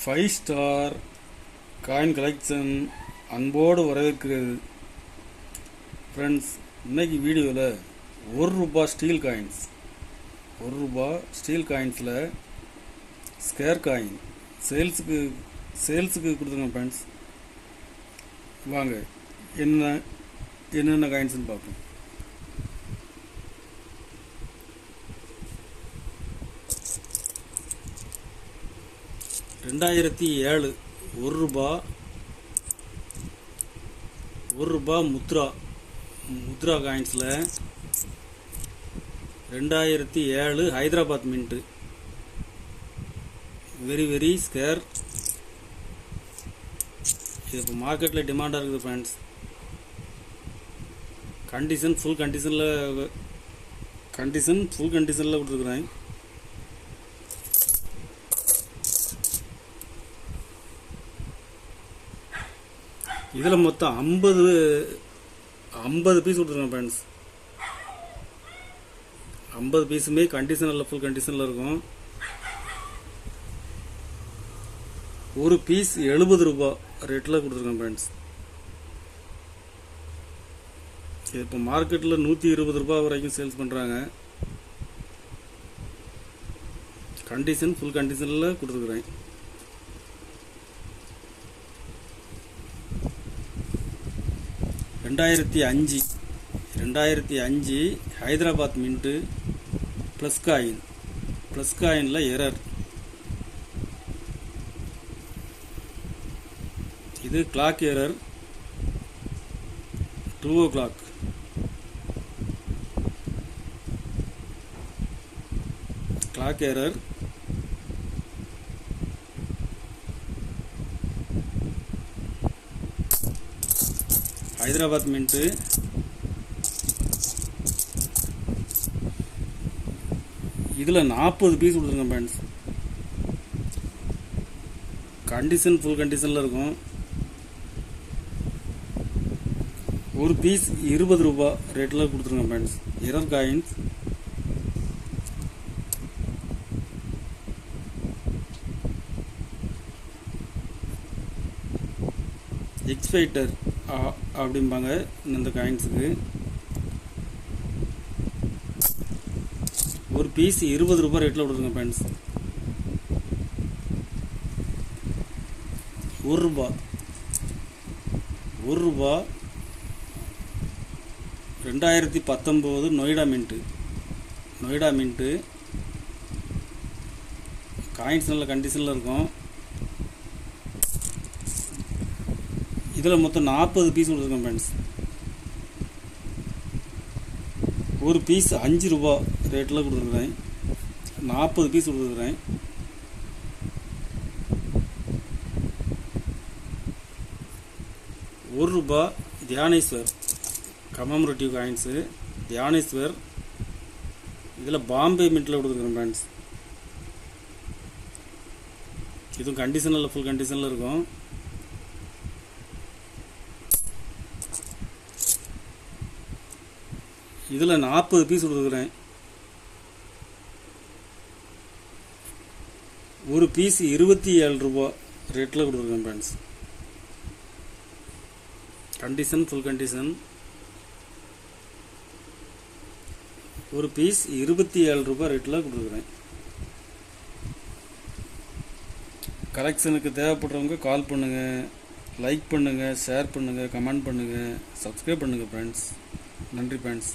5 star coin collection அன்போடு வரவேற்கிறது. Friends, இன்னைக்கு வீடியோவில் ₹1 ஸ்டீல் காயின்ஸ், ₹1 ஸ்டீல் காயின்ஸில் ஸ்கேர் காயின் சேல்ஸுக்கு கொடுத்துருங்க ஃப்ரெண்ட்ஸ். வாங்க என்னென்ன காயின்ஸ்னு பார்ப்போம். ₹2007 ₹1 முத்ரா காயின்ஸில் 2007 ஹைதராபாத் மின்ட்டு வெரி ஸ்கேர். இது இப்போ மார்க்கெட்டில் டிமாண்டாக இருக்குது ஃப்ரெண்ட்ஸ். ஃபுல் கண்டிஷனில் கொடுத்துருக்குறேன். இதில் மொத்தம் 50 பீஸ் கொடுத்துருக்கேன் ஃப்ரெண்ட்ஸ். 50 பீஸுமே ஃபுல் கண்டிஷனில் இருக்கும். ஒரு பீஸ் ₹70 ரேட்டில் கொடுத்துருக்கேன் ஃப்ரெண்ட்ஸ். இப்போ மார்க்கெட்டில் ₹120 வரைக்கும் சேல்ஸ் பண்ணுறாங்க. ஃபுல் கண்டிஷனில் கொடுத்துருக்குறேன். $2005 ஹைதராபாத் மின்ட்டு ப்ளஸ் காயினில் எரர். இது clock error, 2 o'clock. Clock error. Hyderabad mint இதில் 40 பீஸ் கொடுத்துருங்க ஃப்ரெண்ட்ஸ். ஃபுல் கண்டிஷனில் இருக்கும். ஒரு பீஸ் ₹20 ரேட்டில் கொடுத்துருங்க ஃப்ரெண்ட்ஸ். Error coins. எக்ஸ்பைட்டர் அப்படிம்பாங்க இந்த காயின்ஸுக்கு. ஒரு பீஸ் ₹20 ரேட்டில் கொடுத்துருங்க ஃப்ரெண்ட்ஸ். ₹1 2019 நொய்டா மின்ட்டு காயின்ஸ் நல்ல கண்டிஷனில் இருக்கும். இதில் மொத்தம் 40 பீஸ் கொடுத்துருக்கேன் ஃப்ரெண்ட்ஸ். ஒரு பீஸ் ₹5 ரேட்டில் கொடுத்துருக்குறேன். 40 பீஸ் கொடுத்துருக்குறேன். ₹1 தியானேஸ்வர் கமமரேட்டிவ் காயின்ஸு. தியானேஸ்வர் இதில் பாம்பே மின்ட்டில் கொடுத்துருக்குறேன் ஃப்ரெண்ட்ஸ். இதுவும் ஃபுல் கண்டிஷனில் இருக்கும். இதில் 40 பீஸ் கொடுத்துருக்குறேன். ஒரு பீஸ் ₹27 ரேட்டில் கொடுத்துருக்கேன் ஃப்ரெண்ட்ஸ். Full condition. ஒரு பீஸ் ₹27 ரேட்டில் கொடுத்துருக்குறேன். கலெக்ஷனுக்கு தேவைப்படுறவங்க கால் பண்ணுங்கள், லைக் பண்ணுங்கள், ஷேர் பண்ணுங்கள், கமெண்ட் பண்ணுங்கள், சப்ஸ்கிரைப் பண்ணுங்கள் ஃப்ரெண்ட்ஸ். நன்றி ஃப்ரெண்ட்ஸ்.